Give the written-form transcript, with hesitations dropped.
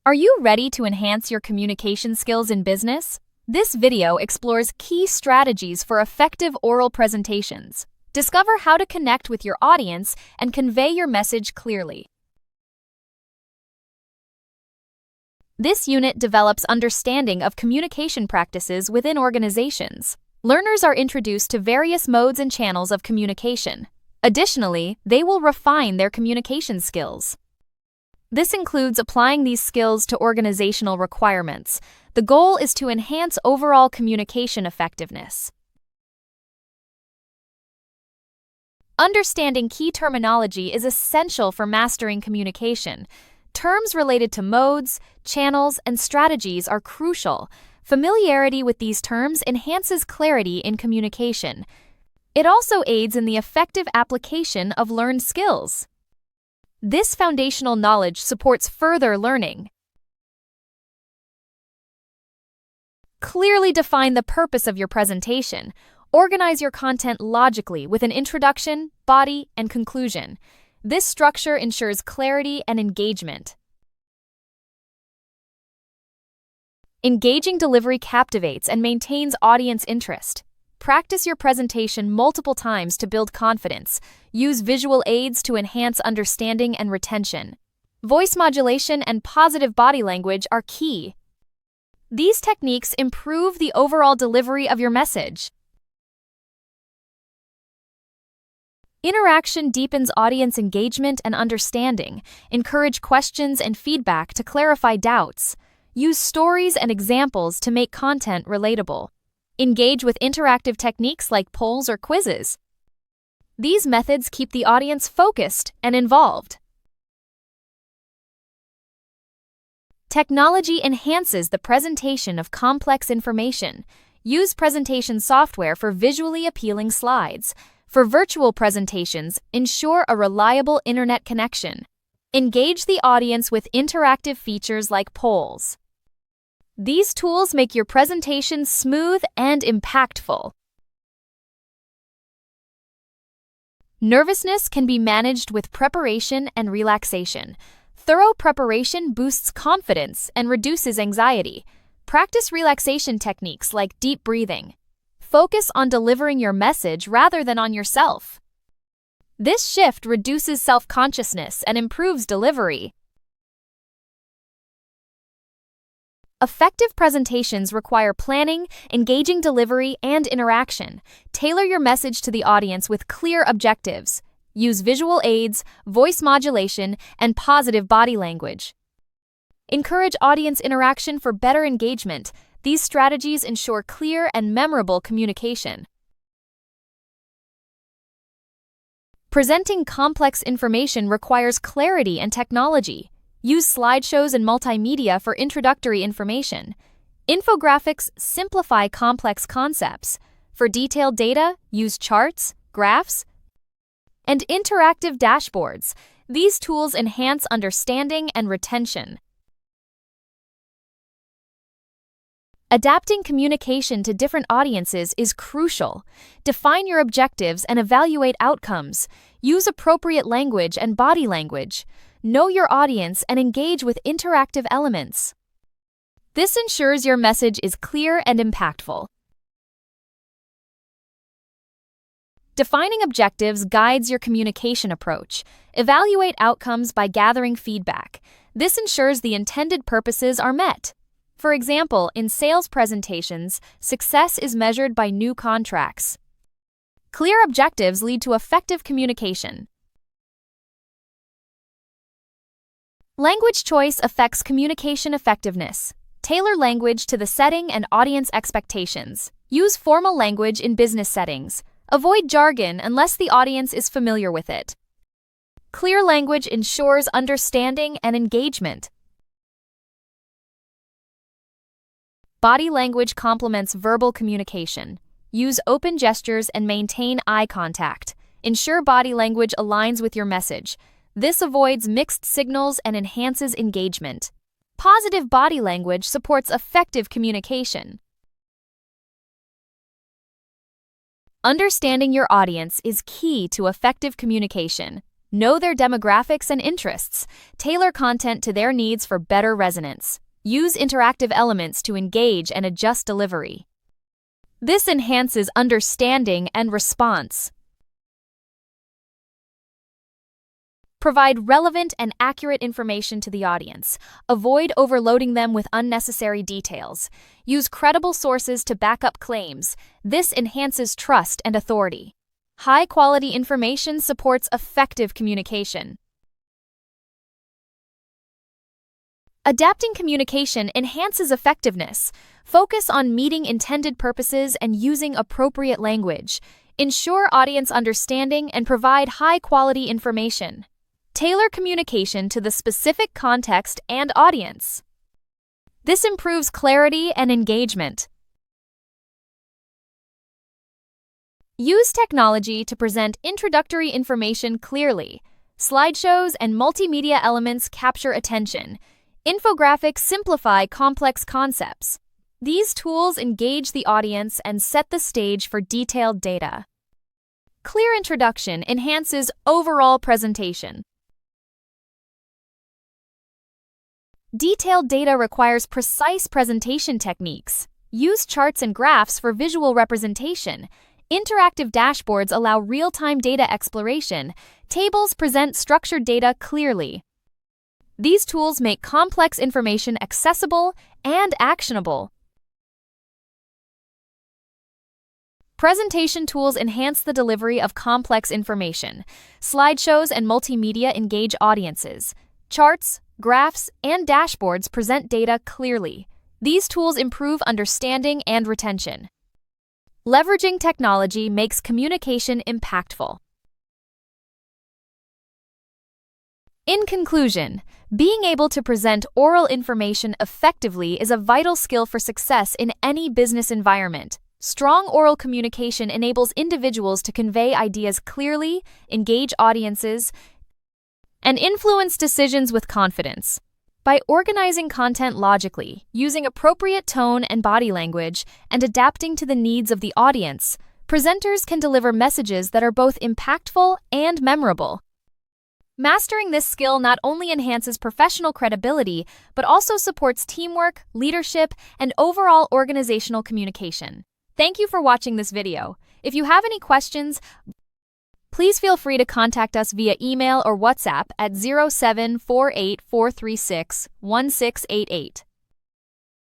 Are you ready to enhance your communication skills in business? This video explores key strategies for effective oral presentations. Discover how to connect with your audience and convey your message clearly. This unit develops understanding of communication practices within organizations. Learners are introduced to various modes and channels of communication. Additionally, they will refine their communication skills. This includes applying these skills to organizational requirements. The goal is to enhance overall communication effectiveness. Understanding key terminology is essential for mastering communication. Terms related to modes, channels, and strategies are crucial. Familiarity with these terms enhances clarity in communication. It also aids in the effective application of learned skills. This foundational knowledge supports further learning. Clearly define the purpose of your presentation. Organize your content logically with an introduction, body, and conclusion. This structure ensures clarity and engagement. Engaging delivery captivates and maintains audience interest. Practice your presentation multiple times to build confidence. Use visual aids to enhance understanding and retention. Voice modulation and positive body language are key. These techniques improve the overall delivery of your message. Interaction deepens audience engagement and understanding. Encourage questions and feedback to clarify doubts. Use stories and examples to make content relatable. Engage with interactive techniques like polls or quizzes. These methods keep the audience focused and involved. Technology enhances the presentation of complex information. Use presentation software for visually appealing slides. For virtual presentations, ensure a reliable internet connection. Engage the audience with interactive features like polls. These tools make your presentation smooth and impactful. Nervousness can be managed with preparation and relaxation. Thorough preparation boosts confidence and reduces anxiety. Practice relaxation techniques like deep breathing. Focus on delivering your message rather than on yourself. This shift reduces self-consciousness and improves delivery. Effective presentations require planning, engaging delivery, and interaction. Tailor your message to the audience with clear objectives. Use visual aids, voice modulation, and positive body language. Encourage audience interaction for better engagement. These strategies ensure clear and memorable communication. Presenting complex information requires clarity and technology. Use slideshows and multimedia for introductory information. Infographics simplify complex concepts. For detailed data, use charts, graphs, and interactive dashboards. These tools enhance understanding and retention. Adapting communication to different audiences is crucial. Define your objectives and evaluate outcomes. Use appropriate language and body language. Know your audience and engage with interactive elements. This ensures your message is clear and impactful. Defining objectives guides your communication approach. Evaluate outcomes by gathering feedback. This ensures the intended purposes are met. For example, in sales presentations, success is measured by new contracts. Clear objectives lead to effective communication. Language choice affects communication effectiveness. Tailor language to the setting and audience expectations. Use formal language in business settings. Avoid jargon unless the audience is familiar with it. Clear language ensures understanding and engagement. Body language complements verbal communication. Use open gestures and maintain eye contact. Ensure body language aligns with your message. This avoids mixed signals and enhances engagement. Positive body language supports effective communication. Understanding your audience is key to effective communication. Know their demographics and interests. Tailor content to their needs for better resonance. Use interactive elements to engage and adjust delivery. This enhances understanding and response. Provide relevant and accurate information to the audience. Avoid overloading them with unnecessary details. Use credible sources to back up claims. This enhances trust and authority. High-quality information supports effective communication. Adapting communication enhances effectiveness. Focus on meeting intended purposes and using appropriate language. Ensure audience understanding and provide high-quality information. Tailor communication to the specific context and audience. This improves clarity and engagement. Use technology to present introductory information clearly. Slideshows and multimedia elements capture attention. Infographics simplify complex concepts. These tools engage the audience and set the stage for detailed data. Clear introduction enhances overall presentation. Detailed data requires precise presentation techniques. Use charts and graphs for visual representation. Interactive dashboards allow real-time data exploration. Tables present structured data clearly. These tools make complex information accessible and actionable. Presentation tools enhance the delivery of complex information. Slideshows and multimedia engage audiences. Charts, graphs, and dashboards present data clearly. These tools improve understanding and retention. Leveraging technology makes communication impactful. In conclusion, being able to present oral information effectively is a vital skill for success in any business environment. Strong oral communication enables individuals to convey ideas clearly, engage audiences, and influence decisions with confidence. By organizing content logically, using appropriate tone and body language, and adapting to the needs of the audience, presenters can deliver messages that are both impactful and memorable. Mastering this skill not only enhances professional credibility, but also supports teamwork, leadership, and overall organizational communication. Thank you for watching this video. If you have any questions, please feel free to contact us via email or WhatsApp at 0748 436 1688.